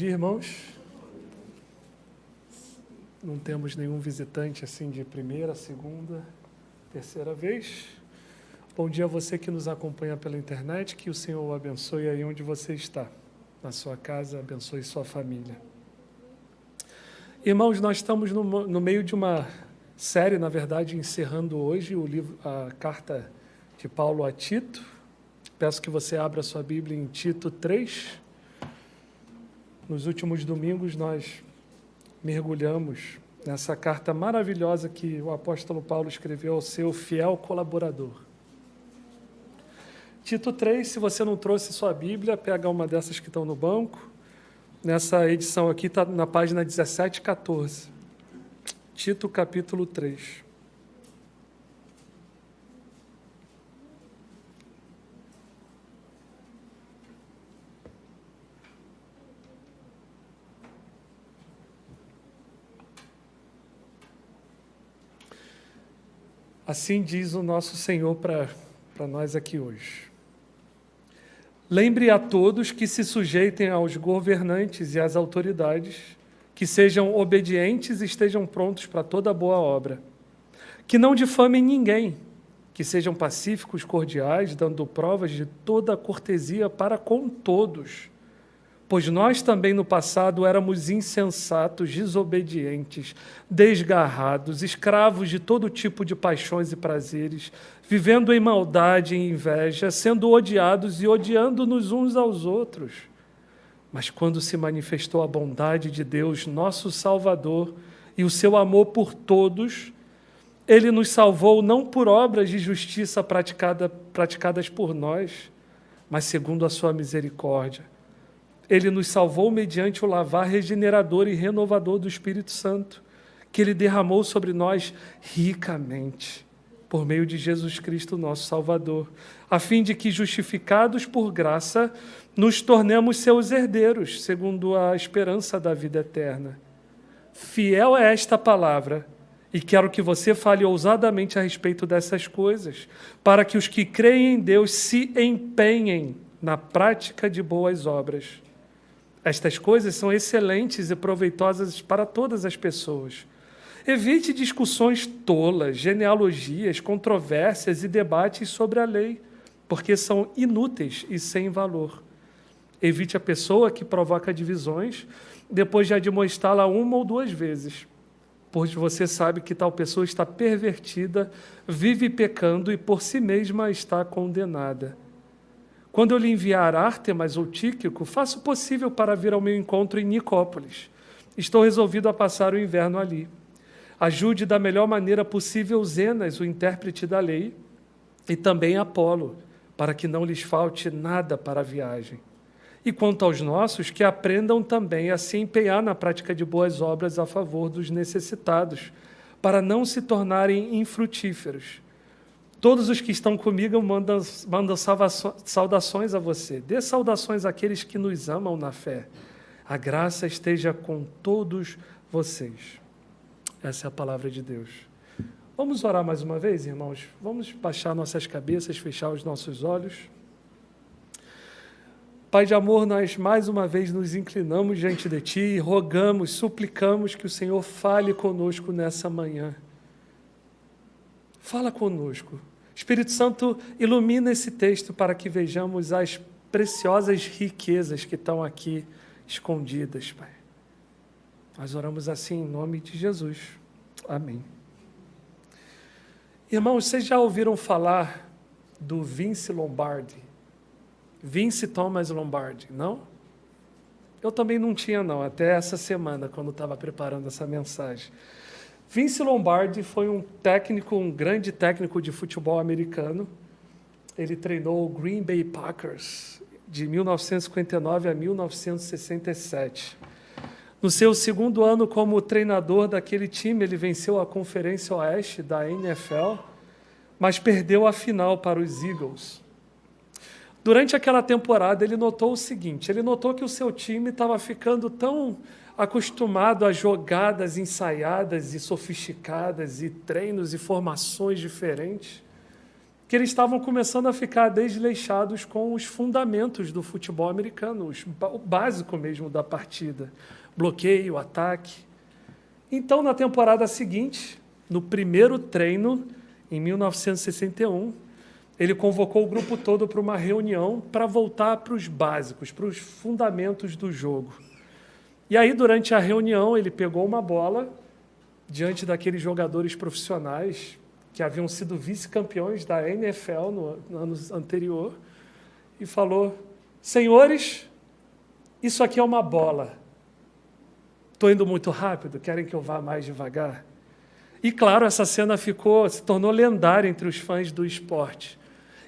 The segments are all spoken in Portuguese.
dia, irmãos. Não temos nenhum visitante assim de primeira, segunda, terceira vez. Bom dia a você que nos acompanha pela internet, que o Senhor o abençoe aí onde você está, na sua casa, abençoe sua família. Irmãos, nós estamos no meio de uma série, na verdade, encerrando hoje a carta de Paulo a Tito. Peço que você abra sua Bíblia em Tito 3. Nos últimos domingos nós mergulhamos nessa carta maravilhosa que o apóstolo Paulo escreveu ao seu fiel colaborador. Tito 3, se você não trouxe sua Bíblia, pega uma dessas que estão no banco. Nessa edição aqui está na página 17 e 14. Tito capítulo 3. Assim diz o nosso Senhor para nós aqui hoje. Lembre a todos que se sujeitem aos governantes e às autoridades, que sejam obedientes e estejam prontos para toda boa obra. Que não difamem ninguém, que sejam pacíficos, cordiais, dando provas de toda a cortesia para com todos. Pois nós também no passado éramos insensatos, desobedientes, desgarrados, escravos de todo tipo de paixões e prazeres, vivendo em maldade e inveja, sendo odiados e odiando-nos uns aos outros. Mas quando se manifestou a bondade de Deus, nosso Salvador, e o seu amor por todos, Ele nos salvou não por obras de justiça praticadas por nós, mas segundo a sua misericórdia. Ele nos salvou mediante o lavar regenerador e renovador do Espírito Santo, que Ele derramou sobre nós ricamente, por meio de Jesus Cristo, nosso Salvador, a fim de que, justificados por graça, nos tornemos seus herdeiros, segundo a esperança da vida eterna. Fiel é esta palavra, e quero que você fale ousadamente a respeito dessas coisas, para que os que creem em Deus se empenhem na prática de boas obras. Estas coisas são excelentes e proveitosas para todas as pessoas. Evite discussões tolas, genealogias, controvérsias e debates sobre a lei, porque são inúteis e sem valor. Evite a pessoa que provoca divisões, depois de admoestá-la uma ou duas vezes, pois você sabe que tal pessoa está pervertida, vive pecando e por si mesma está condenada. Quando eu lhe enviar Ártemas ou Tíquico, faça o possível para vir ao meu encontro em Nicópolis. Estou resolvido a passar o inverno ali. Ajude da melhor maneira possível Zenas, o intérprete da lei, e também Apolo, para que não lhes falte nada para a viagem. E quanto aos nossos, que aprendam também a se empenhar na prática de boas obras a favor dos necessitados, para não se tornarem infrutíferos. Todos os que estão comigo mandam saudações a você. Dê saudações àqueles que nos amam na fé. A graça esteja com todos vocês. Essa é a palavra de Deus. Vamos orar mais uma vez, irmãos? Vamos baixar nossas cabeças, fechar os nossos olhos. Pai de amor, nós mais uma vez nos inclinamos diante de Ti e rogamos, suplicamos que o Senhor fale conosco nessa manhã. Fala conosco. Espírito Santo, ilumina esse texto para que vejamos as preciosas riquezas que estão aqui escondidas, Pai. Nós oramos assim em nome de Jesus. Amém. Irmãos, vocês já ouviram falar do Vince Lombardi? Vince Thomas Lombardi, não? Eu também não tinha, não, até essa semana, quando estava preparando essa mensagem. Vince Lombardi foi um grande técnico de futebol americano. Ele treinou o Green Bay Packers de 1959 a 1967. No seu segundo ano como treinador daquele time, ele venceu a Conferência Oeste da NFL, mas perdeu a final para os Eagles. Durante aquela temporada, ele notou o seguinte, ele notou que o seu time estava ficando tão acostumado a jogadas ensaiadas e sofisticadas e treinos e formações diferentes, que eles estavam começando a ficar desleixados com os fundamentos do futebol americano, o básico mesmo da partida, bloqueio, ataque. Então, na temporada seguinte, no primeiro treino, em 1961, ele convocou o grupo todo para uma reunião para voltar para os básicos, para os fundamentos do jogo. E aí, durante a reunião, ele pegou uma bola diante daqueles jogadores profissionais que haviam sido vice-campeões da NFL no ano anterior e falou: senhores, isso aqui é uma bola. Estou indo muito rápido, querem que eu vá mais devagar? E, claro, essa cena se tornou lendária entre os fãs do esporte.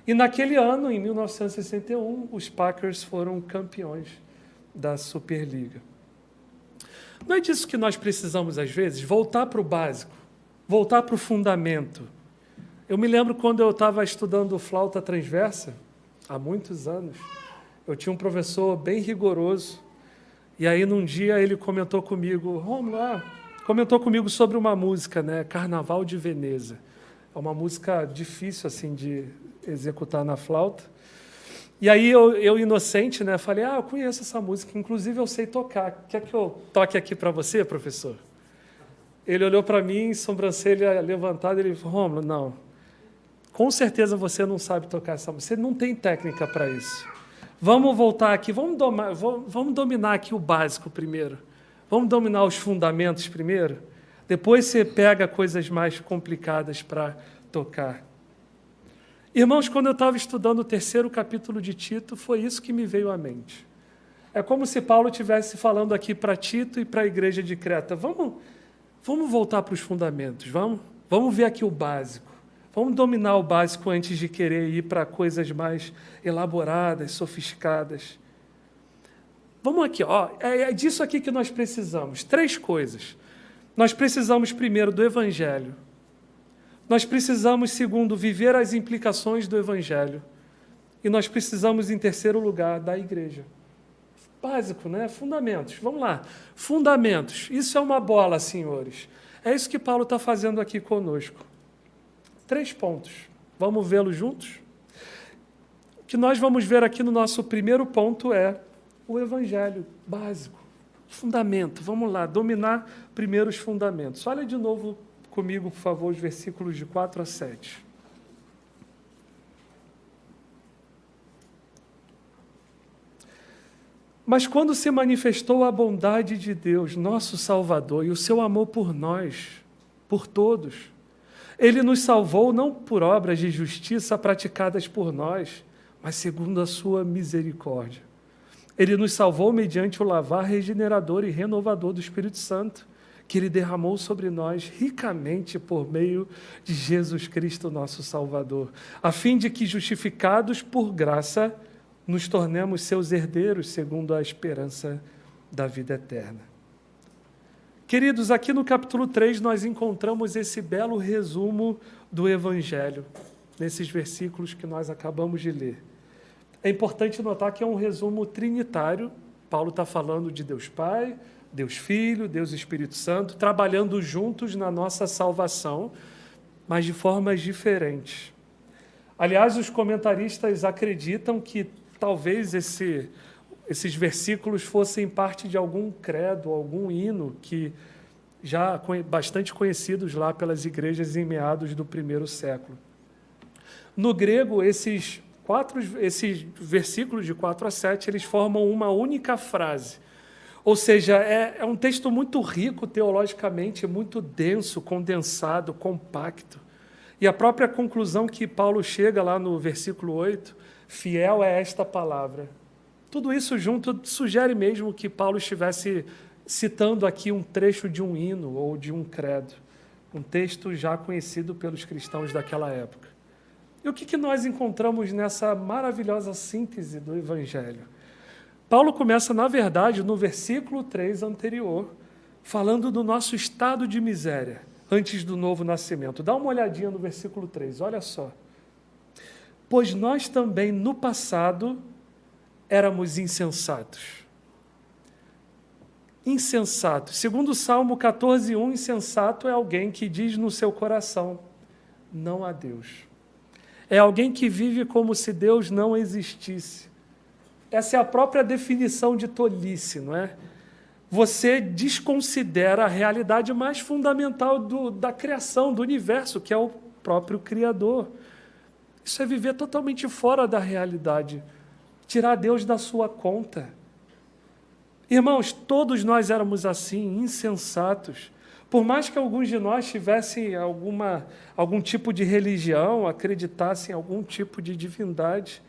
E naquele ano, em 1961, os Packers foram campeões da Superliga. Não é disso que nós precisamos, às vezes? Voltar para o básico, voltar para o fundamento. Eu me lembro quando eu estava estudando flauta transversa, há muitos anos, eu tinha um professor bem rigoroso, e aí num dia ele comentou comigo, sobre uma música, né, Carnaval de Veneza. É uma música difícil assim de executar na flauta. E aí eu inocente, né, falei, eu conheço essa música, inclusive eu sei tocar. Quer que eu toque aqui para você, professor? Ele olhou para mim, sobrancelha levantada, ele falou, Rômulo, não, com certeza você não sabe tocar essa música, você não tem técnica para isso. Vamos voltar aqui, vamos dominar aqui o básico primeiro. Vamos dominar os fundamentos primeiro? Depois você pega coisas mais complicadas para tocar. Irmãos, quando eu estava estudando o 3º capítulo de Tito, foi isso que me veio à mente. É como se Paulo estivesse falando aqui para Tito e para a igreja de Creta. Vamos voltar para os fundamentos, vamos ver aqui o básico. Vamos dominar o básico antes de querer ir para coisas mais elaboradas, sofisticadas. Vamos aqui, é disso aqui que nós precisamos. 3 coisas. Nós precisamos, primeiro, do Evangelho. Nós precisamos, segundo, viver as implicações do Evangelho. E nós precisamos, em terceiro lugar, da igreja. Básico, né? Fundamentos. Vamos lá. Fundamentos. Isso é uma bola, senhores. É isso que Paulo está fazendo aqui conosco. 3 pontos. Vamos vê-los juntos? O que nós vamos ver aqui no nosso primeiro ponto é o Evangelho básico. Fundamento. Vamos lá, dominar primeiro os fundamentos. Olha de novo comigo, por favor, os versículos de 4 a 7. Mas quando se manifestou a bondade de Deus, nosso Salvador, e o seu amor por nós, por todos, Ele nos salvou não por obras de justiça praticadas por nós, mas segundo a sua misericórdia. Ele nos salvou mediante o lavar regenerador e renovador do Espírito Santo, que Ele derramou sobre nós ricamente por meio de Jesus Cristo, nosso Salvador, a fim de que, justificados por graça, nos tornemos seus herdeiros, segundo a esperança da vida eterna. Queridos, aqui no capítulo 3 nós encontramos esse belo resumo do Evangelho, nesses versículos que nós acabamos de ler. É importante notar que é um resumo trinitário. Paulo está falando de Deus Pai, Deus Filho, Deus Espírito Santo, trabalhando juntos na nossa salvação, mas de formas diferentes. Aliás, os comentaristas acreditam que talvez esses versículos fossem parte de algum credo, algum hino que já bastante conhecidos lá pelas igrejas em meados do 1º século. No grego, esses versículos de 4 a 7, eles formam uma única frase. Ou seja, é um texto muito rico teologicamente, muito denso, condensado, compacto. E a própria conclusão que Paulo chega lá no versículo 8, fiel é esta palavra. Tudo isso junto sugere mesmo que Paulo estivesse citando aqui um trecho de um hino ou de um credo, um texto já conhecido pelos cristãos daquela época. E o que nós encontramos nessa maravilhosa síntese do Evangelho? Paulo começa, na verdade, no versículo 3 anterior, falando do nosso estado de miséria, antes do novo nascimento. Dá uma olhadinha no versículo 3, olha só. Pois nós também, no passado, éramos insensatos. Insensato. Segundo o Salmo 14:1, insensato é alguém que diz no seu coração, não há Deus. É alguém que vive como se Deus não existisse. Essa é a própria definição de tolice, não é? Você desconsidera a realidade mais fundamental da criação, do universo, que é o próprio Criador. Isso é viver totalmente fora da realidade, tirar Deus da sua conta. Irmãos, todos nós éramos assim, insensatos. Por mais que alguns de nós tivessem algum tipo de religião, acreditassem em algum tipo de divindade,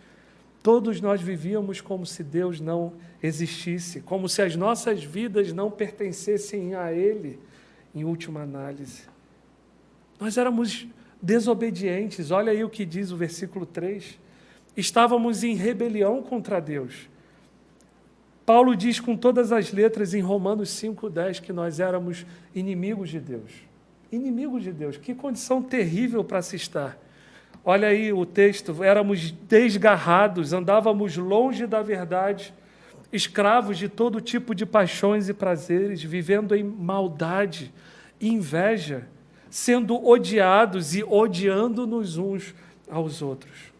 todos nós vivíamos como se Deus não existisse, como se as nossas vidas não pertencessem a Ele, em última análise. Nós éramos desobedientes. Olha aí o que diz o versículo 3. Estávamos em rebelião contra Deus. Paulo diz com todas as letras em Romanos 5,10 que nós éramos inimigos de Deus. Inimigos de Deus. Que condição terrível para se estar. Olha aí o texto. Éramos desgarrados, andávamos longe da verdade, escravos de todo tipo de paixões e prazeres, vivendo em maldade e inveja, sendo odiados e odiando-nos uns aos outros.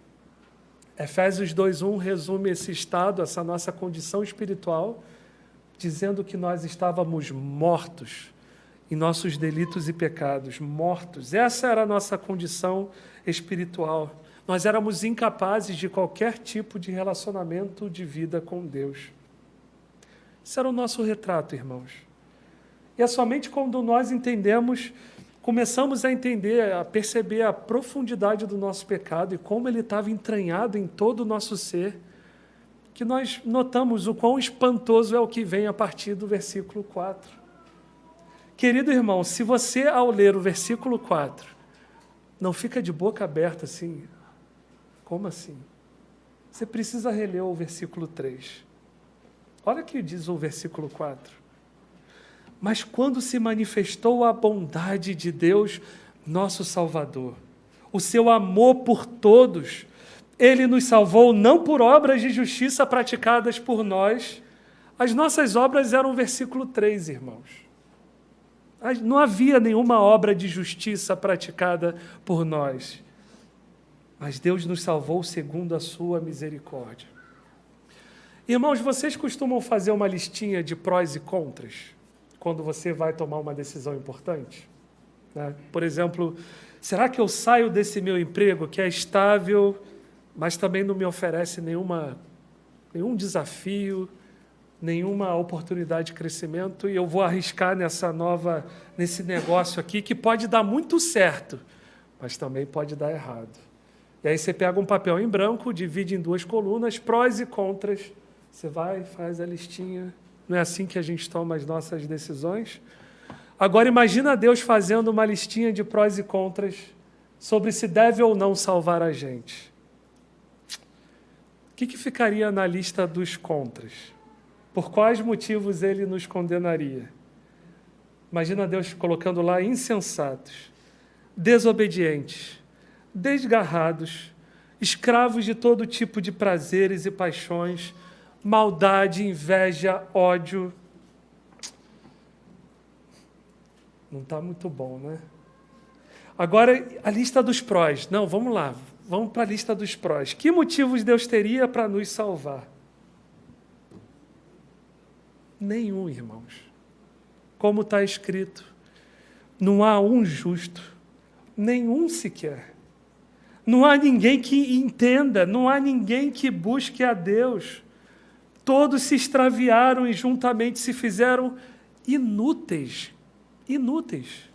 Efésios 2:1 resume esse estado, essa nossa condição espiritual, dizendo que nós estávamos mortos em nossos delitos e pecados, mortos. Essa era a nossa condição espiritual. Nós éramos incapazes de qualquer tipo de relacionamento de vida com Deus. Isso era o nosso retrato, irmãos. E é somente quando nós começamos a entender, a perceber a profundidade do nosso pecado e como ele estava entranhado em todo o nosso ser, que nós notamos o quão espantoso é o que vem a partir do versículo 4. Querido irmão, se você, ao ler o versículo 4, não fica de boca aberta assim, como assim? Você precisa reler o versículo 3. Olha o que diz o versículo 4. Mas quando se manifestou a bondade de Deus, nosso Salvador, o seu amor por todos, Ele nos salvou não por obras de justiça praticadas por nós. As nossas obras eram o versículo 3, irmãos. Não havia nenhuma obra de justiça praticada por nós. Mas Deus nos salvou segundo a sua misericórdia. Irmãos, vocês costumam fazer uma listinha de prós e contras quando você vai tomar uma decisão importante? Né? Por exemplo, será que eu saio desse meu emprego que é estável, mas também não me oferece nenhum desafio, nenhuma oportunidade de crescimento, e eu vou arriscar nesse negócio aqui que pode dar muito certo, mas também pode dar errado. E aí você pega um papel em branco, divide em 2 colunas, prós e contras, você vai, faz a listinha. Não é assim que a gente toma as nossas decisões? Agora imagina Deus fazendo uma listinha de prós e contras sobre se deve ou não salvar a gente. O que ficaria na lista dos contras? Por quais motivos Ele nos condenaria? Imagina Deus colocando lá insensatos, desobedientes, desgarrados, escravos de todo tipo de prazeres e paixões, maldade, inveja, ódio. Não está muito bom, né? Agora, a lista dos prós. Não, vamos lá. Vamos para a lista dos prós. Que motivos Deus teria para nos salvar? Nenhum, irmãos. Como está escrito, não há um justo, nenhum sequer. Não há ninguém que entenda, não há ninguém que busque a Deus. Todos se extraviaram e juntamente se fizeram inúteis. Inúteis.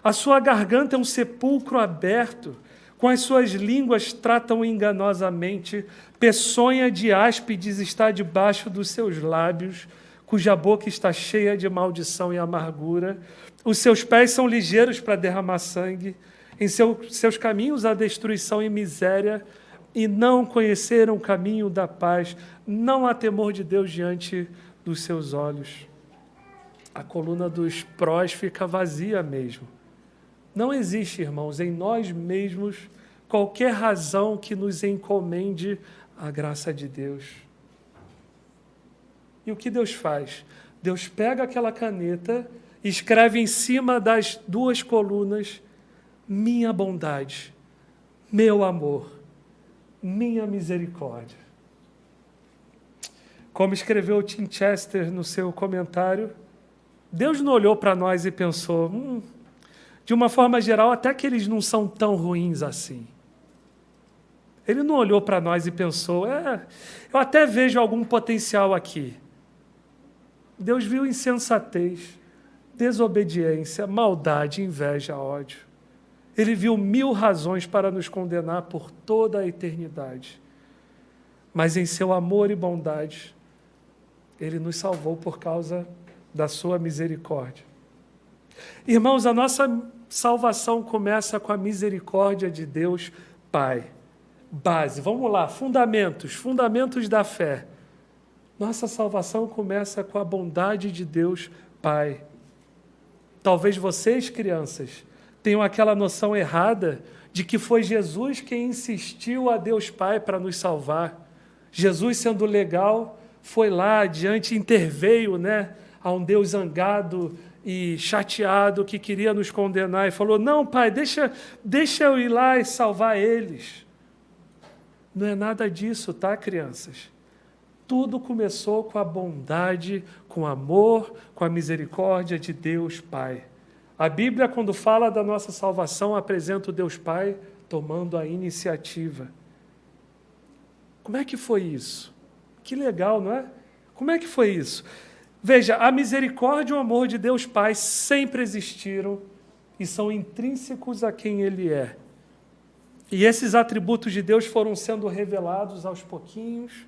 A sua garganta é um sepulcro aberto, com as suas línguas tratam enganosamente, peçonha de áspides está debaixo dos seus lábios, cuja boca está cheia de maldição e amargura. Os seus pés são ligeiros para derramar sangue, em seus caminhos há destruição e miséria, e não conheceram o caminho da paz, não há temor de Deus diante dos seus olhos. A coluna dos prós fica vazia mesmo. Não existe, irmãos, em nós mesmos qualquer razão que nos encomende a graça de Deus. E o que Deus faz? Deus pega aquela caneta e escreve em cima das 2 colunas: minha bondade, meu amor, minha misericórdia. Como escreveu Tim Chester no seu comentário, Deus não olhou para nós e pensou, de uma forma geral, até que eles não são tão ruins assim. Ele não olhou para nós e pensou, eu até vejo algum potencial aqui. Deus viu insensatez, desobediência, maldade, inveja, ódio. Ele viu 1000 razões para nos condenar por toda a eternidade. Mas em seu amor e bondade, Ele nos salvou por causa da sua misericórdia. Irmãos, a nossa salvação começa com a misericórdia de Deus Pai. Base, vamos lá, fundamentos da fé. Nossa salvação começa com a bondade de Deus Pai. Talvez vocês, crianças, tenham aquela noção errada de que foi Jesus quem insistiu a Deus Pai para nos salvar. Jesus, sendo legal, foi lá adiante, interveio, a um Deus zangado e chateado que queria nos condenar e falou, não, Pai, deixa eu ir lá e salvar eles. Não é nada disso, tá, crianças? Tudo começou com a bondade, com o amor, com a misericórdia de Deus Pai. A Bíblia, quando fala da nossa salvação, apresenta o Deus Pai tomando a iniciativa. Como é que foi isso? Que legal, não é? Como é que foi isso? Veja, a misericórdia e o amor de Deus Pai sempre existiram e são intrínsecos a quem Ele é. E esses atributos de Deus foram sendo revelados aos pouquinhos.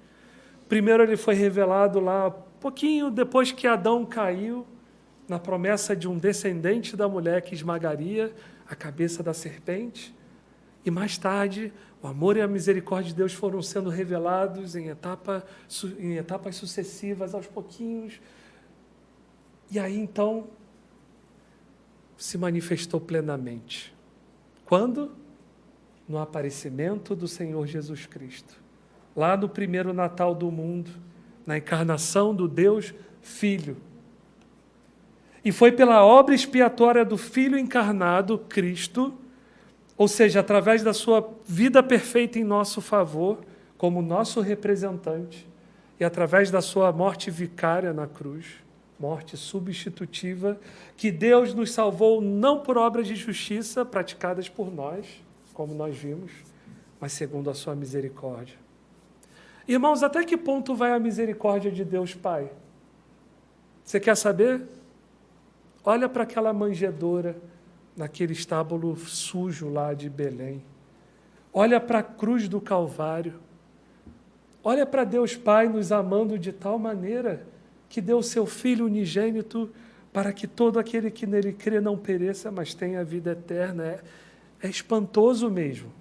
Primeiro Ele foi revelado lá pouquinho depois que Adão caiu, na promessa de um descendente da mulher que esmagaria a cabeça da serpente. E mais tarde, o amor e a misericórdia de Deus foram sendo revelados em etapas sucessivas, aos pouquinhos. E aí, então, se manifestou plenamente. Quando? No aparecimento do Senhor Jesus Cristo. Lá no primeiro Natal do mundo, na encarnação do Deus Filho. E foi pela obra expiatória do Filho encarnado, Cristo, ou seja, através da sua vida perfeita em nosso favor, como nosso representante, e através da sua morte vicária na cruz, morte substitutiva, que Deus nos salvou não por obras de justiça praticadas por nós, como nós vimos, mas segundo a sua misericórdia. Irmãos, até que ponto vai a misericórdia de Deus Pai? Você quer saber? Olha para aquela manjedoura, naquele estábulo sujo lá de Belém. Olha para a cruz do Calvário. Olha para Deus Pai nos amando de tal maneira que deu o seu Filho unigênito para que todo aquele que nele crê não pereça, mas tenha a vida eterna. É espantoso mesmo.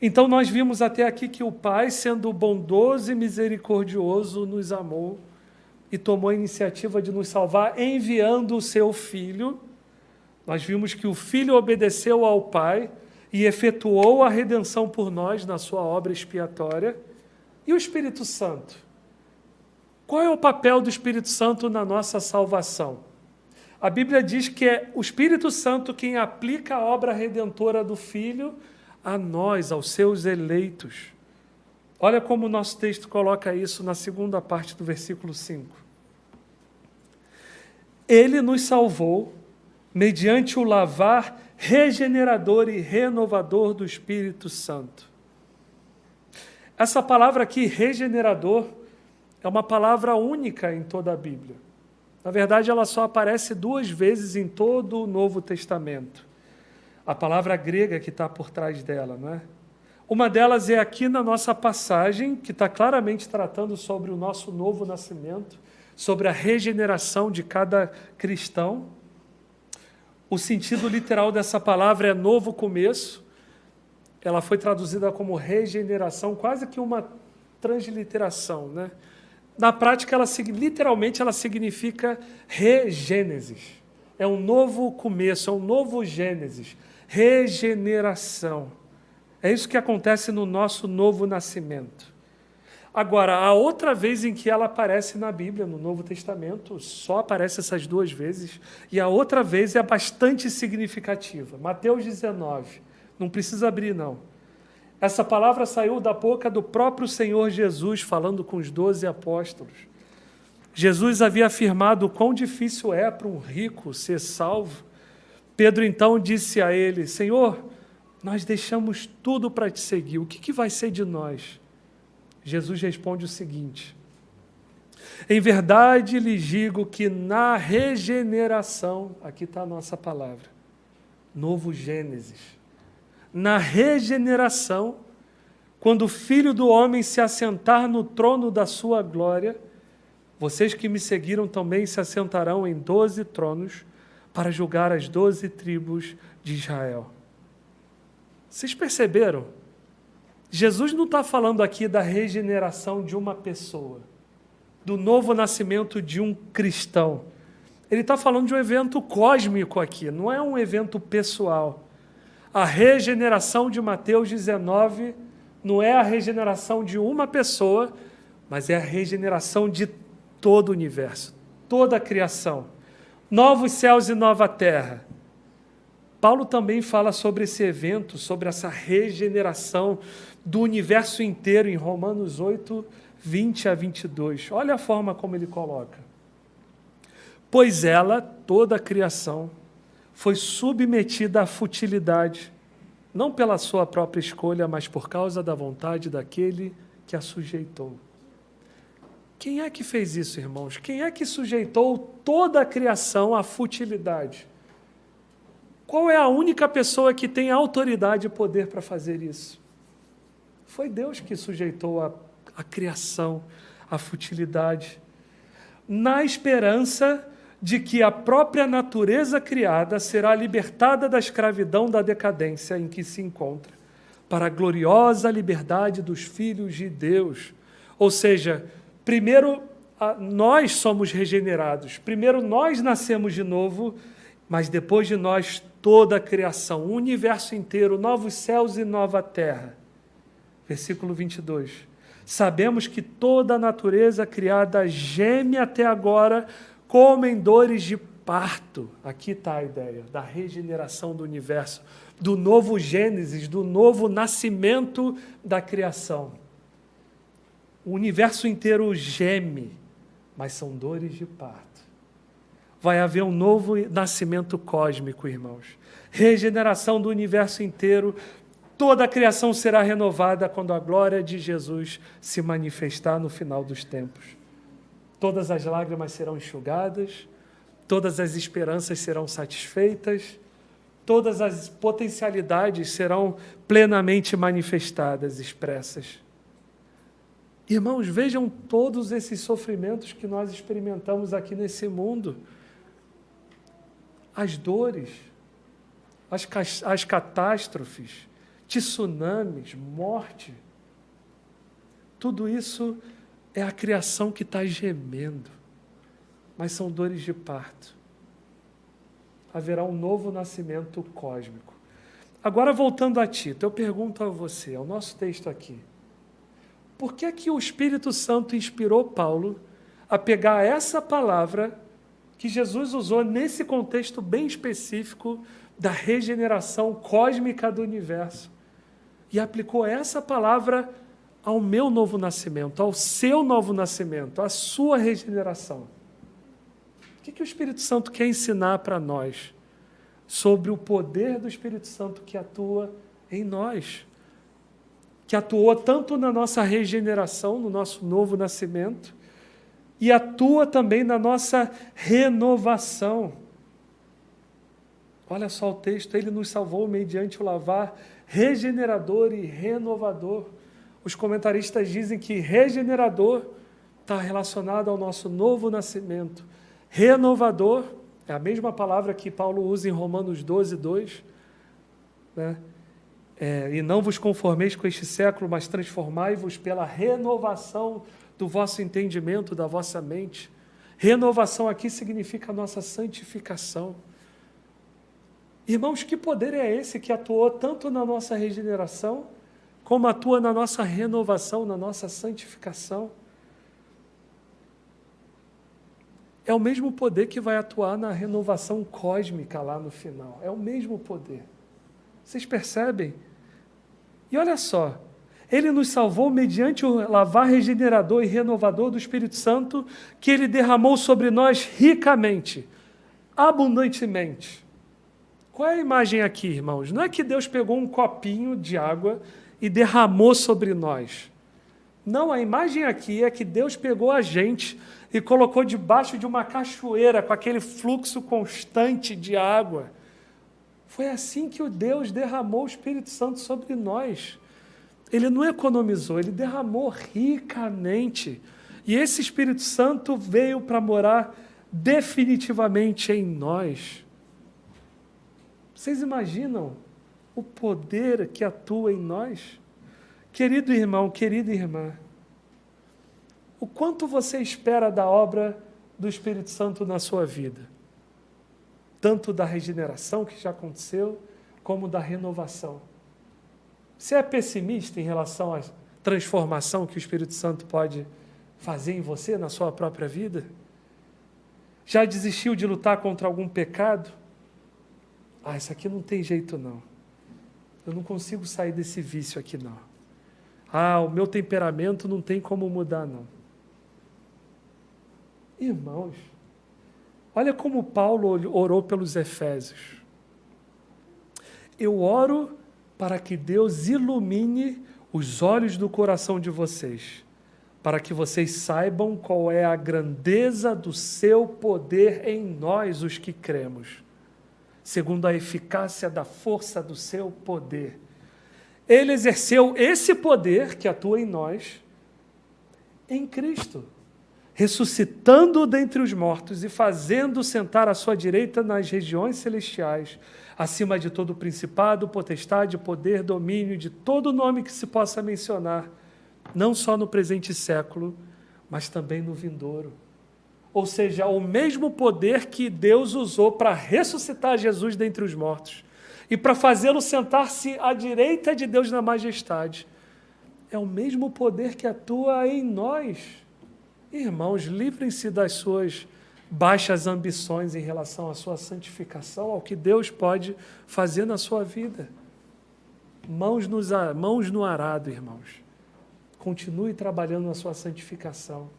Então nós vimos até aqui que o Pai, sendo bondoso e misericordioso, nos amou e tomou a iniciativa de nos salvar, enviando o seu Filho. Nós vimos que o Filho obedeceu ao Pai e efetuou a redenção por nós na sua obra expiatória. E o Espírito Santo? Qual é o papel do Espírito Santo na nossa salvação? A Bíblia diz que é o Espírito Santo quem aplica a obra redentora do Filho a nós, aos seus eleitos. Olha como o nosso texto coloca isso na segunda parte do versículo 5. Ele nos salvou mediante o lavar regenerador e renovador do Espírito Santo. Essa palavra aqui, regenerador, é uma palavra única em toda a Bíblia. Na verdade, ela só aparece 2 vezes em todo o Novo Testamento. A palavra grega que está por trás dela, não é? Uma delas é aqui na nossa passagem, que está claramente tratando sobre o nosso novo nascimento, sobre a regeneração de cada cristão. O sentido literal dessa palavra é novo começo. Ela foi traduzida como regeneração, quase que uma transliteração, né? Na prática, literalmente, ela significa regênesis. É um novo começo, é um novo Gênesis. Regeneração. É isso que acontece no nosso novo nascimento. Agora, a outra vez em que ela aparece na Bíblia, no Novo Testamento, só aparece essas 2 vezes, e a outra vez é bastante significativa. Mateus 19, Não precisa abrir, não. Essa palavra saiu da boca do próprio Senhor Jesus, falando com os 12 apóstolos. Jesus havia afirmado o quão difícil é para um rico ser salvo. Pedro então disse a ele: Senhor, nós deixamos tudo para te seguir, o que vai ser de nós? Jesus responde o seguinte: em verdade lhes digo que na regeneração, aqui está a nossa palavra, novo Gênesis, na regeneração, quando o Filho do Homem se assentar no trono da sua glória, vocês que me seguiram também se assentarão em 12 tronos para julgar as 12 tribos de Israel. Vocês perceberam? Jesus não está falando aqui da regeneração de uma pessoa, do novo nascimento de um cristão. Ele está falando de um evento cósmico aqui, não é um evento pessoal. A regeneração de Mateus 19 não é a regeneração de uma pessoa, mas é a regeneração de todo o universo, toda a criação. Novos céus e nova terra. Paulo também fala sobre esse evento, sobre essa regeneração do universo inteiro em Romanos 8, 20 a 22. Olha a forma como ele coloca. Pois ela, toda a criação, foi submetida à futilidade, não pela sua própria escolha, mas por causa da vontade daquele que a sujeitou. Quem é que fez isso, irmãos? Quem é que sujeitou toda a criação à futilidade? Qual é a única pessoa que tem autoridade e poder para fazer isso? Foi Deus que sujeitou a criação à futilidade, na esperança de que a própria natureza criada será libertada da escravidão da decadência em que se encontra, para a gloriosa liberdade dos filhos de Deus. Ou seja, primeiro nós somos regenerados, primeiro nós nascemos de novo, mas depois de nós toda a criação, o universo inteiro, novos céus e nova terra. Versículo 22. Sabemos que toda a natureza criada geme até agora como em dores de parto. Aqui está a ideia da regeneração do universo, do novo Gênesis, do novo nascimento da criação. O universo inteiro geme, mas são dores de parto. Vai haver um novo nascimento cósmico, irmãos. Regeneração do universo inteiro. Toda a criação será renovada quando a glória de Jesus se manifestar no final dos tempos. Todas as lágrimas serão enxugadas, todas as esperanças serão satisfeitas, todas as potencialidades serão plenamente manifestadas, expressas. Irmãos, vejam todos esses sofrimentos que nós experimentamos aqui nesse mundo. As dores, as catástrofes, tsunamis, morte. Tudo isso é a criação que está gemendo, mas são dores de parto. Haverá um novo nascimento cósmico. Agora, voltando a Tito, eu pergunto a você, ao nosso texto aqui, por que é que o Espírito Santo inspirou Paulo a pegar essa palavra que Jesus usou nesse contexto bem específico da regeneração cósmica do universo e aplicou essa palavra ao meu novo nascimento, ao seu novo nascimento, à sua regeneração? O que o Espírito Santo quer ensinar para nós sobre o poder do Espírito Santo que atua em nós? Que atuou tanto na nossa regeneração, no nosso novo nascimento, e atua também na nossa renovação. Olha só o texto, ele nos salvou mediante o lavar regenerador e renovador. Os comentaristas dizem que regenerador está relacionado ao nosso novo nascimento. Renovador é a mesma palavra que Paulo usa em Romanos 12, 2, né? E não vos conformeis com este século, mas transformai-vos pela renovação do vosso entendimento, da vossa mente. Renovação aqui significa a nossa santificação. Irmãos, que poder é esse que atuou tanto na nossa regeneração, como atua na nossa renovação, na nossa santificação? É o mesmo poder que vai atuar na renovação cósmica lá no final. É o mesmo poder. Vocês percebem? E olha só, Ele nos salvou mediante o lavar regenerador e renovador do Espírito Santo que Ele derramou sobre nós ricamente, abundantemente. Qual é a imagem aqui, irmãos? Não é que Deus pegou um copinho de água e derramou sobre nós. Não, a imagem aqui é que Deus pegou a gente e colocou debaixo de uma cachoeira com aquele fluxo constante de água. Foi assim que o Deus derramou o Espírito Santo sobre nós. Ele não economizou, Ele derramou ricamente. E esse Espírito Santo veio para morar definitivamente em nós. Vocês imaginam o poder que atua em nós? Querido irmão, querida irmã, o quanto você espera da obra do Espírito Santo na sua vida? Tanto da regeneração que já aconteceu, como da renovação. Você é pessimista em relação à transformação que o Espírito Santo pode fazer em você, na sua própria vida? Já desistiu de lutar contra algum pecado? Isso aqui não tem jeito não. Eu não consigo sair desse vício aqui não. O meu temperamento não tem como mudar não. Irmãos, olha como Paulo orou pelos Efésios. Eu oro para que Deus ilumine os olhos do coração de vocês, para que vocês saibam qual é a grandeza do seu poder em nós, os que cremos, segundo a eficácia da força do seu poder. Ele exerceu esse poder que atua em nós, em Cristo, ressuscitando dentre os mortos e fazendo sentar à sua direita nas regiões celestiais, acima de todo principado, potestade, poder, domínio, de todo nome que se possa mencionar, não só no presente século, mas também no vindouro. Ou seja, o mesmo poder que Deus usou para ressuscitar Jesus dentre os mortos e para fazê-lo sentar-se à direita de Deus na majestade, é o mesmo poder que atua em nós. Irmãos, livrem-se das suas baixas ambições em relação à sua santificação, ao que Deus pode fazer na sua vida. Mãos no arado, irmãos. Continue trabalhando na sua santificação.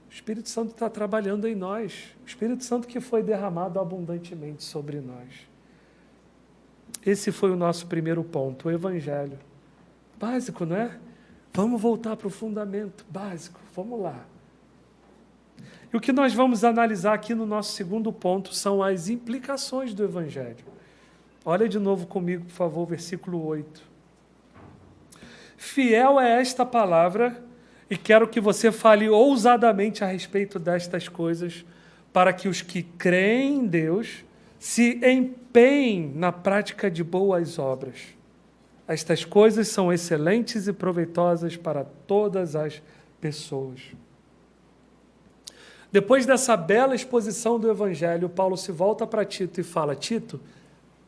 O Espírito Santo está trabalhando em nós. O Espírito Santo que foi derramado abundantemente sobre nós. Esse foi o nosso primeiro ponto, o Evangelho. Básico, não é? Vamos voltar para o fundamento básico. Vamos lá. E o que nós vamos analisar aqui no nosso segundo ponto são as implicações do Evangelho. Olha de novo comigo, por favor, versículo 8. Fiel é esta palavra, e quero que você fale ousadamente a respeito destas coisas, para que os que creem em Deus se empenhem na prática de boas obras. Estas coisas são excelentes e proveitosas para todas as pessoas. Depois dessa bela exposição do Evangelho, Paulo se volta para Tito e fala: Tito,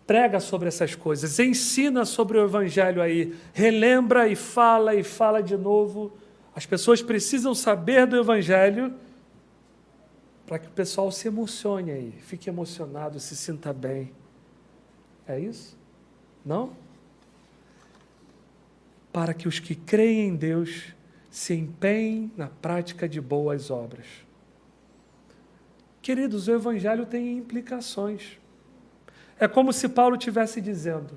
prega sobre essas coisas, ensina sobre o Evangelho aí, relembra e fala de novo. As pessoas precisam saber do Evangelho para que o pessoal se emocione aí, fique emocionado, se sinta bem. É isso? Não? Para que os que creem em Deus se empenhem na prática de boas obras. Queridos, o Evangelho tem implicações. É como se Paulo estivesse dizendo: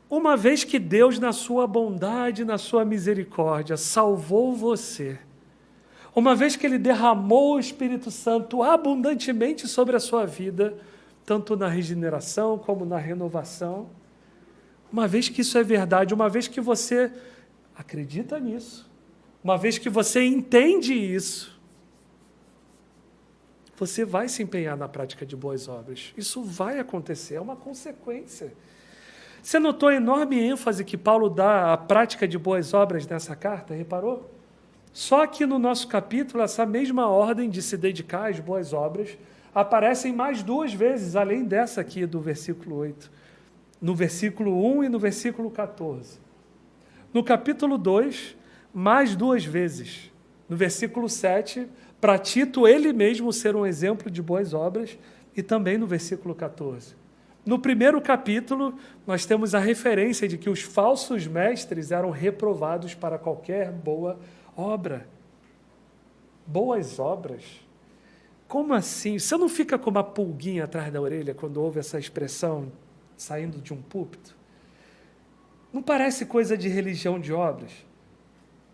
uma vez que Deus, na sua bondade, na sua misericórdia, salvou você, uma vez que Ele derramou o Espírito Santo abundantemente sobre a sua vida, tanto na regeneração como na renovação, uma vez que isso é verdade, uma vez que você acredita nisso, uma vez que você entende isso, você vai se empenhar na prática de boas obras. Isso vai acontecer, é uma consequência. Você notou a enorme ênfase que Paulo dá à prática de boas obras nessa carta? Reparou? Só que no nosso capítulo, essa mesma ordem de se dedicar às boas obras aparece mais 2 vezes, além dessa aqui do versículo 8. No versículo 1 e no versículo 14. No capítulo 2, mais 2 vezes. No versículo 7, para Tito ele mesmo ser um exemplo de boas obras, e também no versículo 14. No primeiro capítulo, nós temos a referência de que os falsos mestres eram reprovados para qualquer boa obra. Boas obras? Como assim? Você não fica com uma pulguinha atrás da orelha quando ouve essa expressão saindo de um púlpito? Não parece coisa de religião de obras?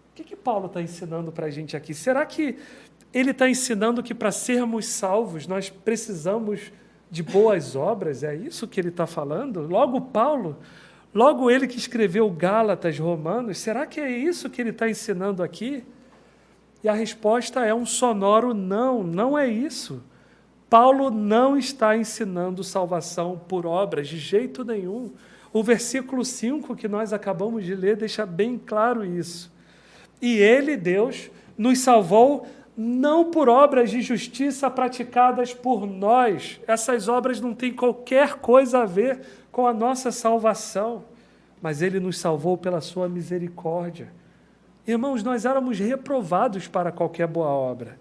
O que Paulo está ensinando para a gente aqui? Será que ele está ensinando que para sermos salvos nós precisamos de boas obras? É isso que ele está falando? Logo Paulo, logo ele que escreveu Gálatas, Romanos, será que é isso que ele está ensinando aqui? E a resposta é um sonoro não, não é isso. Paulo não está ensinando salvação por obras, de jeito nenhum. O versículo 5 que nós acabamos de ler deixa bem claro isso. E ele, Deus, nos salvou não por obras de justiça praticadas por nós. Essas obras não têm qualquer coisa a ver com a nossa salvação, mas ele nos salvou pela sua misericórdia. Irmãos, nós éramos reprovados para qualquer boa obra.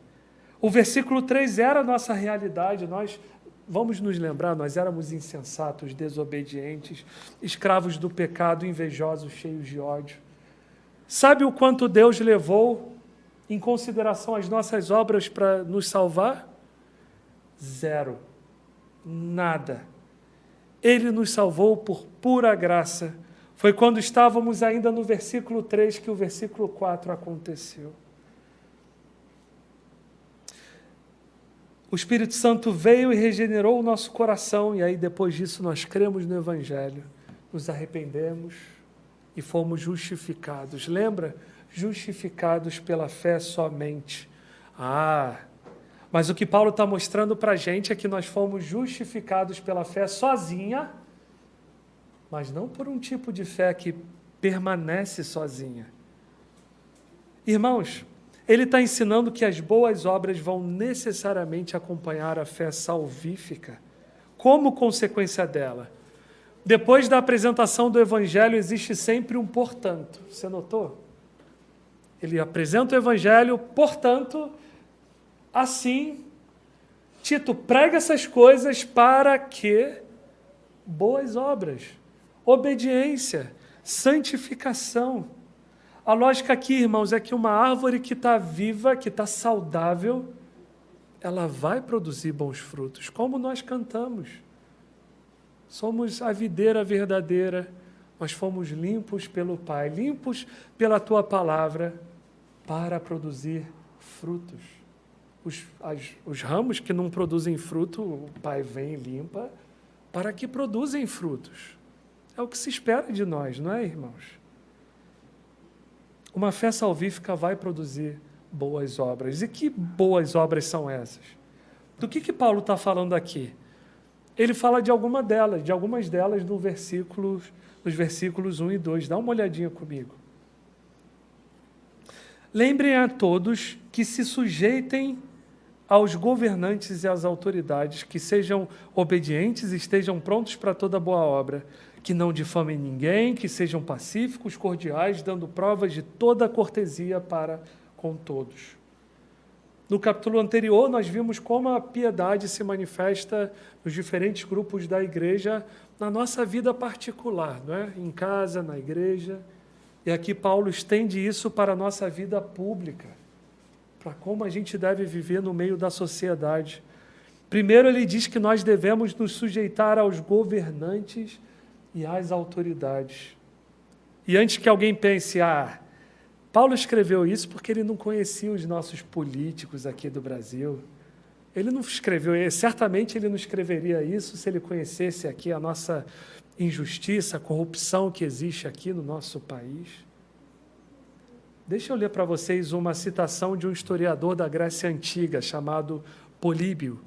O versículo 3 era a nossa realidade. Nós, vamos nos lembrar, nós éramos insensatos, desobedientes, escravos do pecado, invejosos, cheios de ódio. Sabe o quanto Deus levou em consideração as nossas obras para nos salvar? 0. Nada. Ele nos salvou por pura graça. Foi quando estávamos ainda no versículo 3 que o versículo 4 aconteceu. O Espírito Santo veio e regenerou o nosso coração, e aí depois disso nós cremos no Evangelho, nos arrependemos e fomos justificados. Lembra? Justificados pela fé somente. Mas o que Paulo está mostrando para a gente é que nós fomos justificados pela fé sozinha, mas não por um tipo de fé que permanece sozinha. Irmãos, ele está ensinando que as boas obras vão necessariamente acompanhar a fé salvífica, como consequência dela. Depois da apresentação do Evangelho, existe sempre um portanto. Você notou? Ele apresenta o Evangelho, portanto, assim, Tito, prega essas coisas para que boas obras, obediência, santificação. A lógica aqui, irmãos, é que uma árvore que está viva, que está saudável, ela vai produzir bons frutos, como nós cantamos. Somos a videira verdadeira, nós fomos limpos pelo Pai, limpos pela Tua palavra, para produzir frutos. Os ramos que não produzem fruto, o Pai vem e limpa, para que produzem frutos. É o que se espera de nós, não é, irmãos? Uma fé salvífica vai produzir boas obras. E que boas obras são essas? Do que Paulo está falando aqui? Ele fala de algumas delas nos versículos 1 e 2. Dá uma olhadinha comigo. Lembrem a todos que se sujeitem aos governantes e às autoridades, que sejam obedientes e estejam prontos para toda boa obra, que não difamem ninguém, que sejam pacíficos, cordiais, dando provas de toda a cortesia para com todos. No capítulo anterior, nós vimos como a piedade se manifesta nos diferentes grupos da igreja, na nossa vida particular, não é? Em casa, na igreja. E aqui Paulo estende isso para a nossa vida pública, para como a gente deve viver no meio da sociedade. Primeiro, ele diz que nós devemos nos sujeitar aos governantes e às autoridades. E antes que alguém pense, Paulo escreveu isso porque ele não conhecia os nossos políticos aqui do Brasil. Ele não escreveu, certamente ele não escreveria isso se ele conhecesse aqui a nossa injustiça, a corrupção que existe aqui no nosso país. Deixa eu ler para vocês uma citação de um historiador da Grécia Antiga, chamado Políbio.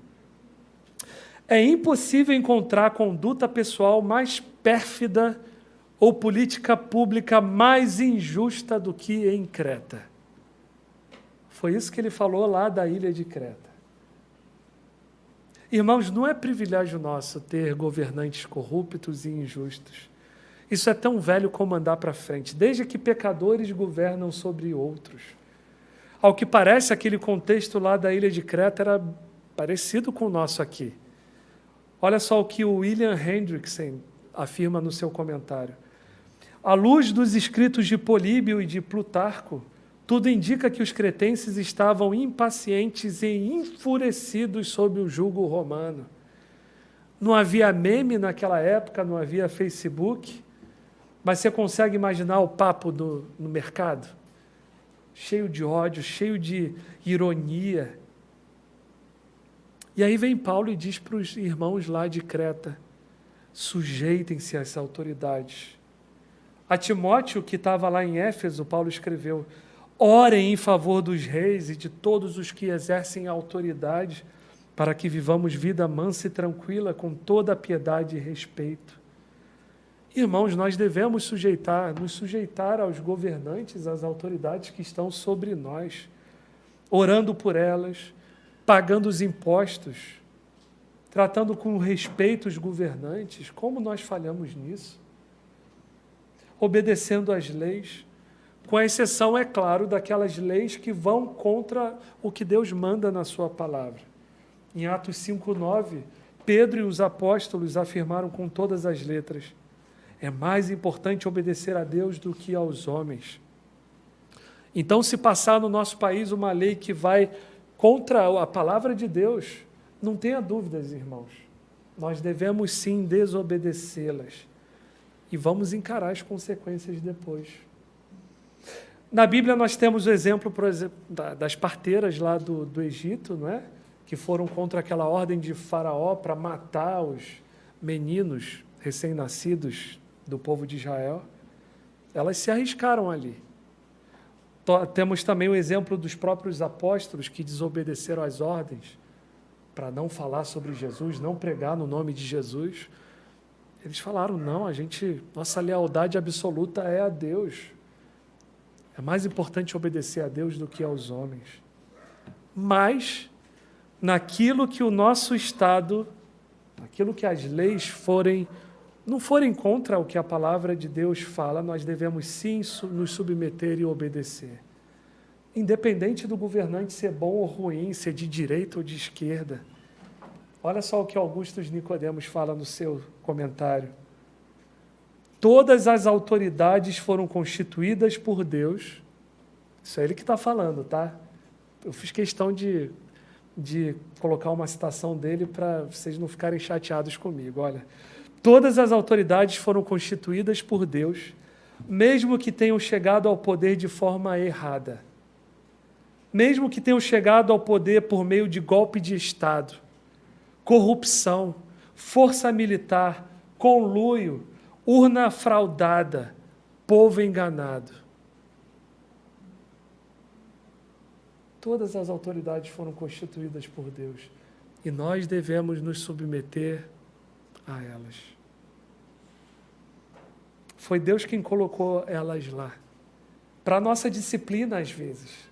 É impossível encontrar conduta pessoal mais pérfida ou política pública mais injusta do que em Creta. Foi isso que ele falou lá da ilha de Creta. Irmãos, não é privilégio nosso ter governantes corruptos e injustos. Isso é tão velho como andar para frente, desde que pecadores governam sobre outros. Ao que parece, aquele contexto lá da ilha de Creta era parecido com o nosso aqui. Olha só o que o William Hendrickson afirma no seu comentário. À luz dos escritos de Políbio e de Plutarco, tudo indica que os cretenses estavam impacientes e enfurecidos sob o jugo romano. Não havia meme naquela época, não havia Facebook, mas você consegue imaginar o papo no mercado? Cheio de ódio, cheio de ironia. E aí vem Paulo e diz para os irmãos lá de Creta, sujeitem-se a essa autoridade. A Timóteo, que estava lá em Éfeso, Paulo escreveu, orem em favor dos reis e de todos os que exercem autoridade, para que vivamos vida mansa e tranquila, com toda a piedade e respeito. Irmãos, nós devemos nos sujeitar aos governantes, às autoridades que estão sobre nós, orando por elas, pagando os impostos, tratando com respeito os governantes. Como nós falhamos nisso? Obedecendo às leis, com exceção, é claro, daquelas leis que vão contra o que Deus manda na sua palavra. Em Atos 5:9, Pedro e os apóstolos afirmaram com todas as letras, é mais importante obedecer a Deus do que aos homens. Então, se passar no nosso país uma lei que vai contra a palavra de Deus, não tenha dúvidas, irmãos, nós devemos sim desobedecê-las e vamos encarar as consequências depois. Na Bíblia nós temos o exemplo, por exemplo, das parteiras lá do Egito, não é? Que foram contra aquela ordem de Faraó para matar os meninos recém-nascidos do povo de Israel. Elas se arriscaram ali. Temos também o exemplo dos próprios apóstolos que desobedeceram às ordens para não falar sobre Jesus, não pregar no nome de Jesus. Eles falaram, não, nossa lealdade absoluta é a Deus. É mais importante obedecer a Deus do que aos homens. Mas, naquilo que o nosso Estado, naquilo que as leis não forem contra o que a palavra de Deus fala, nós devemos sim nos submeter e obedecer. Independente do governante ser bom ou ruim, ser de direita ou de esquerda. Olha só o que Augusto Nicodemos fala no seu comentário. Todas as autoridades foram constituídas por Deus. Isso é ele que está falando, tá? Eu fiz questão de colocar uma citação dele para vocês não ficarem chateados comigo. Olha, todas as autoridades foram constituídas por Deus, mesmo que tenham chegado ao poder de forma errada. Mesmo que tenham chegado ao poder por meio de golpe de Estado, corrupção, força militar, conluio, urna fraudada, povo enganado. Todas as autoridades foram constituídas por Deus e nós devemos nos submeter a elas. Foi Deus quem colocou elas lá, para a nossa disciplina às vezes.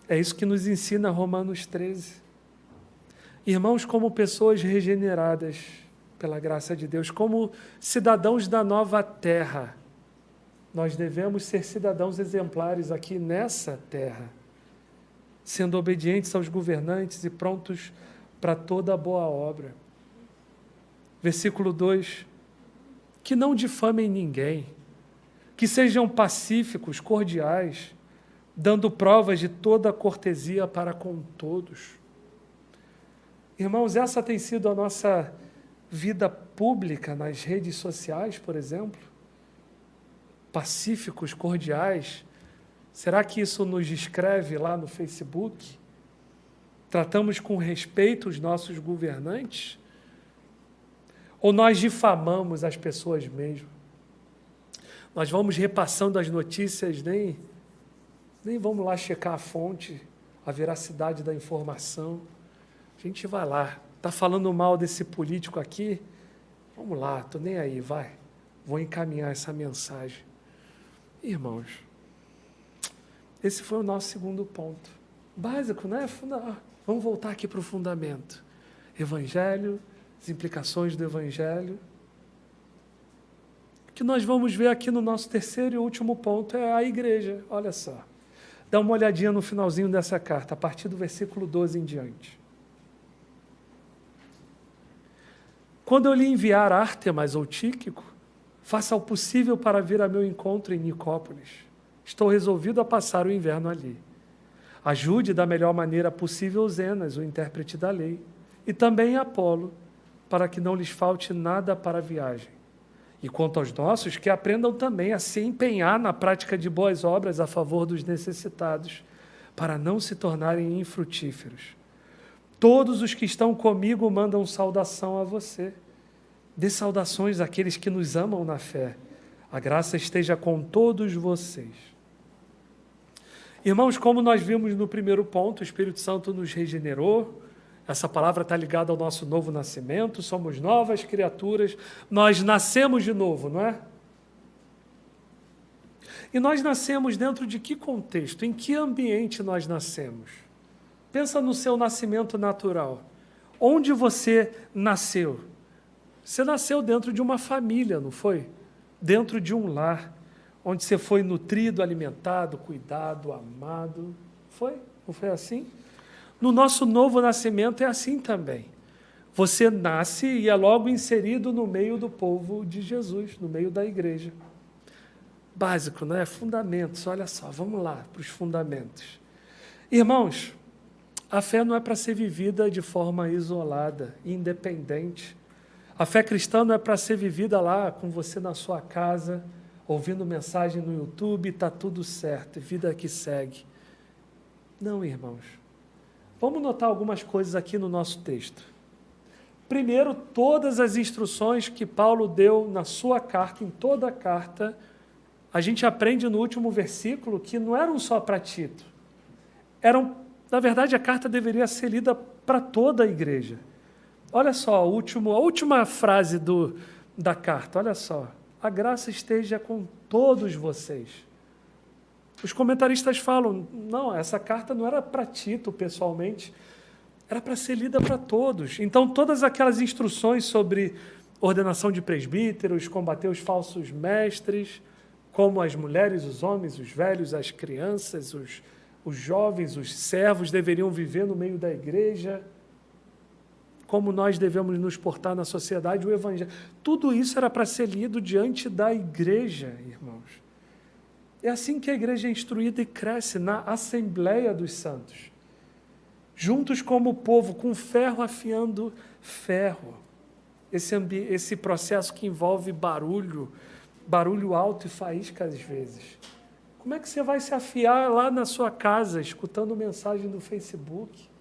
É isso que nos ensina Romanos 13. Irmãos, como pessoas regeneradas pela graça de Deus, como cidadãos da nova terra, nós devemos ser cidadãos exemplares aqui nessa terra, sendo obedientes aos governantes e prontos para toda boa obra. Versículo 2, que não difamem ninguém, que sejam pacíficos, cordiais, dando provas de toda cortesia para com todos. Irmãos, essa tem sido a nossa vida pública nas redes sociais, por exemplo? Pacíficos, cordiais. Será que isso nos descreve lá no Facebook? Tratamos com respeito os nossos governantes? Ou nós difamamos as pessoas mesmo? Nós vamos repassando as notícias, nem vamos lá checar a fonte, a veracidade da informação. A gente vai lá, está falando mal desse político aqui? Vamos lá, estou nem aí, vai. Vou encaminhar essa mensagem. Irmãos, esse foi o nosso segundo ponto. Básico, né? Vamos voltar aqui para o fundamento. Evangelho, as implicações do Evangelho. O que nós vamos ver aqui no nosso terceiro e último ponto é a igreja. Olha só. Dá uma olhadinha no finalzinho dessa carta, a partir do versículo 12 em diante. quando eu lhe enviar Ártemas ou Tíquico, faça o possível para vir a meu encontro em Nicópolis. Estou resolvido a passar o inverno ali. Ajude da melhor maneira possível Zenas, o intérprete da lei, e também Apolo, para que não lhes falte nada para a viagem. E quanto aos nossos, que aprendam também a se empenhar na prática de boas obras a favor dos necessitados, para não se tornarem infrutíferos. Todos os que estão comigo mandam saudação a você. Dê saudações àqueles que nos amam na fé. A graça esteja com todos vocês. Irmãos, como nós vimos no primeiro ponto, o Espírito Santo nos regenerou. Essa palavra está ligada ao nosso novo nascimento. Somos novas criaturas. Nós nascemos de novo, não é? E nós nascemos dentro de que contexto? Em que ambiente nós nascemos? Pensa no seu nascimento natural. Onde você nasceu? Você nasceu dentro de uma família, não foi? Dentro de um lar, onde você foi nutrido, alimentado, cuidado, amado. Foi? Não foi assim? No nosso novo nascimento é assim também. Você nasce e é logo inserido no meio do povo de Jesus, no meio da igreja. Básico, não é? Fundamentos, olha só, vamos lá para os fundamentos. Irmãos, a fé não é para ser vivida de forma isolada, independente. A fé cristã não é para ser vivida lá com você na sua casa, ouvindo mensagem no YouTube, está tudo certo, vida que segue. Não, irmãos. Vamos notar algumas coisas aqui no nosso texto. Primeiro, todas as instruções que Paulo deu na sua carta, em toda a carta, a gente aprende no último versículo que não eram só para Tito. Na verdade, a carta deveria ser lida para toda a igreja. Olha só, a última frase da carta, olha só. A graça esteja com todos vocês. Os comentaristas falam, não, essa carta não era para Tito pessoalmente, era para ser lida para todos. Então, todas aquelas instruções sobre ordenação de presbíteros, combater os falsos mestres, como as mulheres, os homens, os velhos, as crianças, os jovens, os servos deveriam viver no meio da igreja, como nós devemos nos portar na sociedade, o Evangelho. Tudo isso era para ser lido diante da igreja, irmãos. É assim que a igreja é instruída e cresce, na Assembleia dos Santos. Juntos como povo, com ferro afiando ferro. Esse processo que envolve barulho alto e faísca às vezes. Como é que você vai se afiar lá na sua casa, escutando mensagem do Facebook?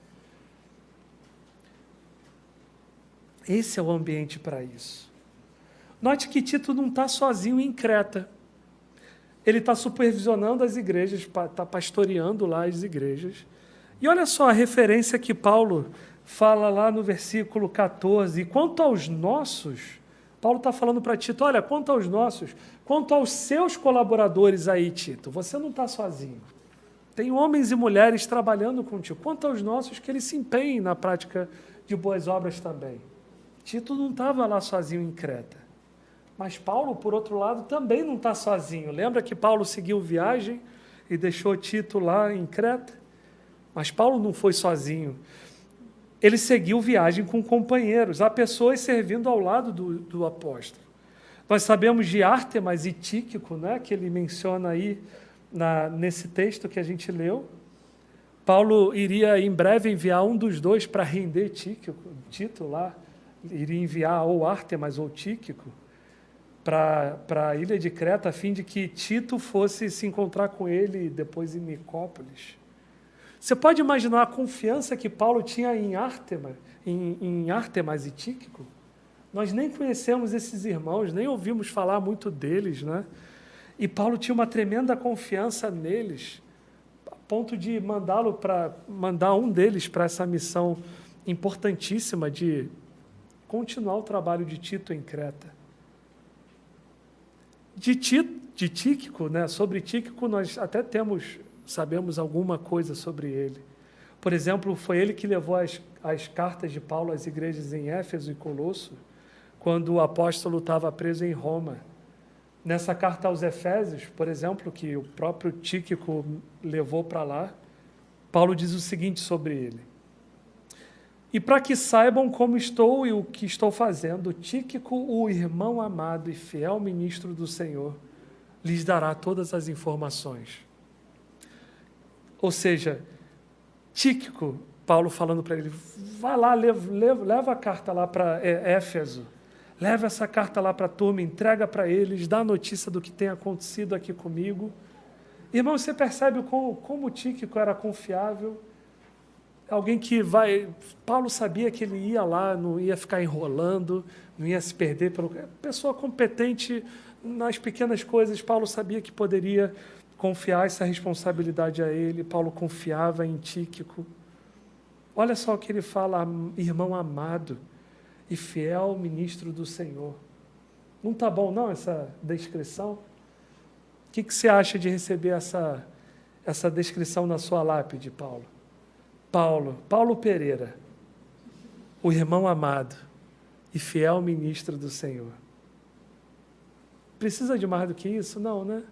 Esse é o ambiente para isso. Note que Tito não está sozinho em Creta. Ele está supervisionando as igrejas, está pastoreando lá as igrejas. E olha só a referência que Paulo fala lá no versículo 14. Quanto aos nossos, Paulo está falando para Tito, olha, quanto aos nossos, quanto aos seus colaboradores aí, Tito, você não está sozinho. Tem homens e mulheres trabalhando contigo. Quanto aos nossos, que eles se empenhem na prática de boas obras também. Tito não estava lá sozinho em Creta. Mas Paulo, por outro lado, também não está sozinho. Lembra que Paulo seguiu viagem e deixou Tito lá em Creta? Mas Paulo não foi sozinho. Ele seguiu viagem com companheiros. Há pessoas servindo ao lado do apóstolo. Nós sabemos de Ártemas e Tíquico, né, que ele menciona aí nesse texto que a gente leu. Paulo iria em breve enviar um dos dois para render Tito lá. Iria enviar ou Ártemas ou Tíquico para a ilha de Creta, a fim de que Tito fosse se encontrar com ele depois em Nicópolis. Você pode imaginar a confiança que Paulo tinha em Ártemas e Tíquico? Nós nem conhecemos esses irmãos, nem ouvimos falar muito deles, né? E Paulo tinha uma tremenda confiança neles, a ponto de mandar um deles para essa missão importantíssima de continuar o trabalho de Tito em Creta. De Tíquico, né? Sobre Tíquico nós até sabemos alguma coisa sobre ele. Por exemplo, foi ele que levou as cartas de Paulo às igrejas em Éfeso e Colosso, quando o apóstolo estava preso em Roma. Nessa carta aos Efésios, por exemplo, que o próprio Tíquico levou para lá, Paulo diz o seguinte sobre ele: E para que saibam como estou e o que estou fazendo, Tíquico, o irmão amado e fiel ministro do Senhor, lhes dará todas as informações. Ou seja, Tíquico, Paulo falando para ele, vai lá, leva a carta lá para Éfeso, leva essa carta lá para a turma, entrega para eles, dá notícia do que tem acontecido aqui comigo. Irmão, você percebe como Tíquico era confiável? Alguém que Paulo sabia que ele ia lá, não ia ficar enrolando, não ia se perder. Pessoa competente nas pequenas coisas, Paulo sabia que poderia confiar essa responsabilidade a ele. Paulo confiava em Tíquico. Olha só o que ele fala, irmão amado e fiel ministro do Senhor. Não está bom não essa descrição? O que você acha de receber essa descrição na sua lápide, Paulo? Paulo Pereira, o irmão amado e fiel ministro do Senhor. Precisa de mais do que isso? Não, né?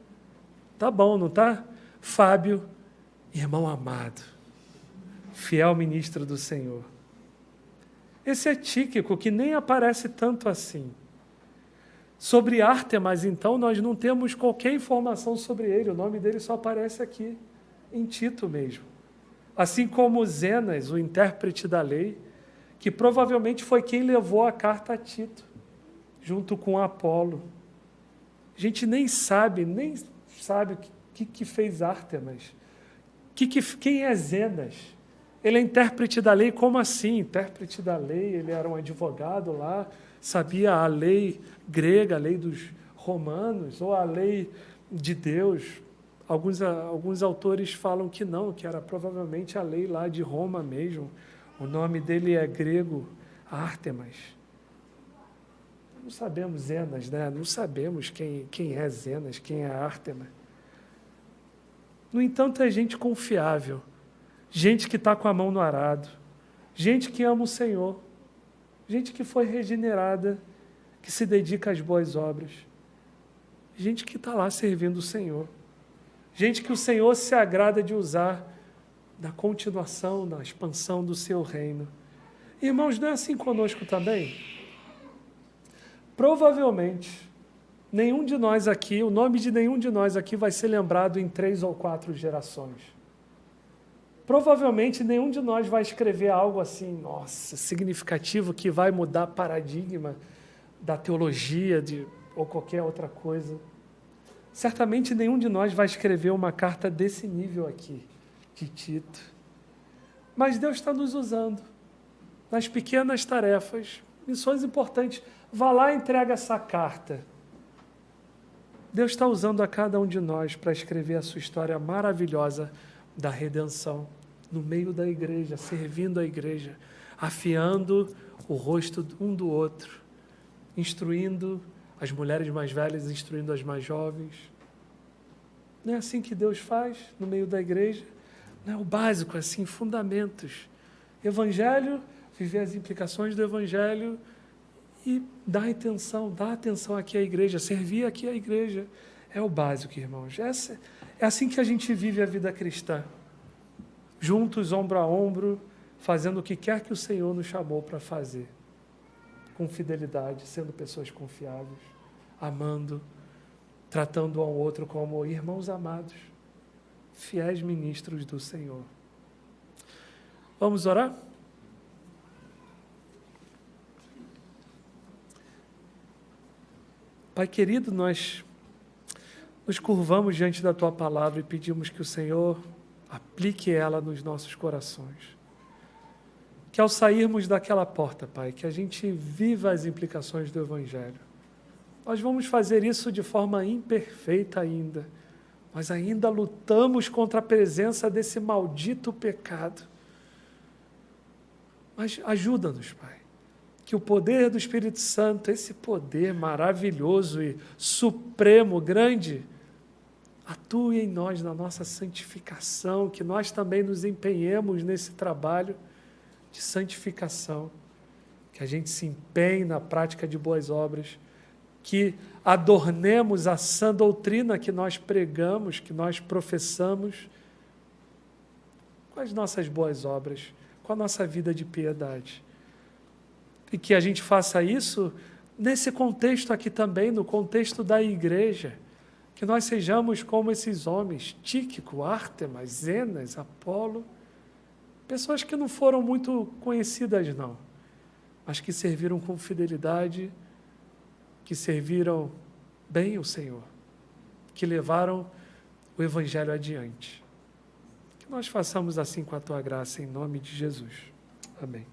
Tá bom, não tá? Fábio, irmão amado, fiel ministro do Senhor. Esse é Tíquico, que nem aparece tanto assim. Sobre Ártemas, então, nós não temos qualquer informação sobre ele, o nome dele só aparece aqui, em Tito mesmo. Assim como Zenas, o intérprete da lei, que provavelmente foi quem levou a carta a Tito, junto com Apolo. A gente nem sabe o que fez Ártemas. Quem é Zenas? Ele é intérprete da lei, como assim? Intérprete da lei, ele era um advogado lá, sabia a lei grega, a lei dos romanos, ou a lei de Deus. Alguns autores falam que não, que era provavelmente a lei lá de Roma mesmo. O nome dele é grego, Ártemas. Não sabemos Zenas, né? Não sabemos quem é Zenas, quem é Ártemas. No entanto, é gente confiável, gente que está com a mão no arado, gente que ama o Senhor, gente que foi regenerada, que se dedica às boas obras, gente que está lá servindo o Senhor. Gente que o Senhor se agrada de usar na continuação, na expansão do seu reino. Irmãos, não é assim conosco também? Provavelmente, nenhum de nós aqui, o nome de nenhum de nós aqui vai ser lembrado em 3 ou 4 gerações. Provavelmente, nenhum de nós vai escrever algo assim, nossa, significativo, que vai mudar paradigma da teologia ou qualquer outra coisa. Certamente nenhum de nós vai escrever uma carta desse nível aqui, de Tito. Mas Deus está nos usando nas pequenas tarefas, missões importantes. Vá lá e entrega essa carta. Deus está usando a cada um de nós para escrever a sua história maravilhosa da redenção, no meio da igreja, servindo a igreja, afiando o rosto um do outro, instruindo as mulheres mais velhas instruindo as mais jovens. Não é assim que Deus faz no meio da igreja? Não é o básico, assim, fundamentos. Evangelho, viver as implicações do Evangelho e dar atenção aqui à igreja, servir aqui à igreja. É o básico, irmãos. É assim que a gente vive a vida cristã. Juntos, ombro a ombro, fazendo o que quer que o Senhor nos chamou para fazer. Com fidelidade, sendo pessoas confiáveis, amando, tratando um ao outro como irmãos amados, fiéis ministros do Senhor. Vamos orar? Pai querido, nós nos curvamos diante da Tua palavra e pedimos que o Senhor aplique ela nos nossos corações. Que ao sairmos daquela porta, Pai, que a gente viva as implicações do Evangelho. Nós vamos fazer isso de forma imperfeita ainda, mas ainda lutamos contra a presença desse maldito pecado. Mas ajuda-nos, Pai, que o poder do Espírito Santo, esse poder maravilhoso e supremo, grande, atue em nós, na nossa santificação, que nós também nos empenhemos nesse trabalho de santificação, que a gente se empenhe na prática de boas obras, que adornemos a sã doutrina que nós pregamos, que nós professamos, com as nossas boas obras, com com a nossa vida de piedade. E que a gente faça isso nesse contexto aqui também, no contexto da igreja. Que nós sejamos como esses homens, Tíquico, Ártemas, Zenas, Apolo, pessoas que não foram muito conhecidas, não, mas que serviram com fidelidade, que serviram bem o Senhor, que levaram o Evangelho adiante. Que nós façamos assim com a Tua graça, em nome de Jesus. Amém.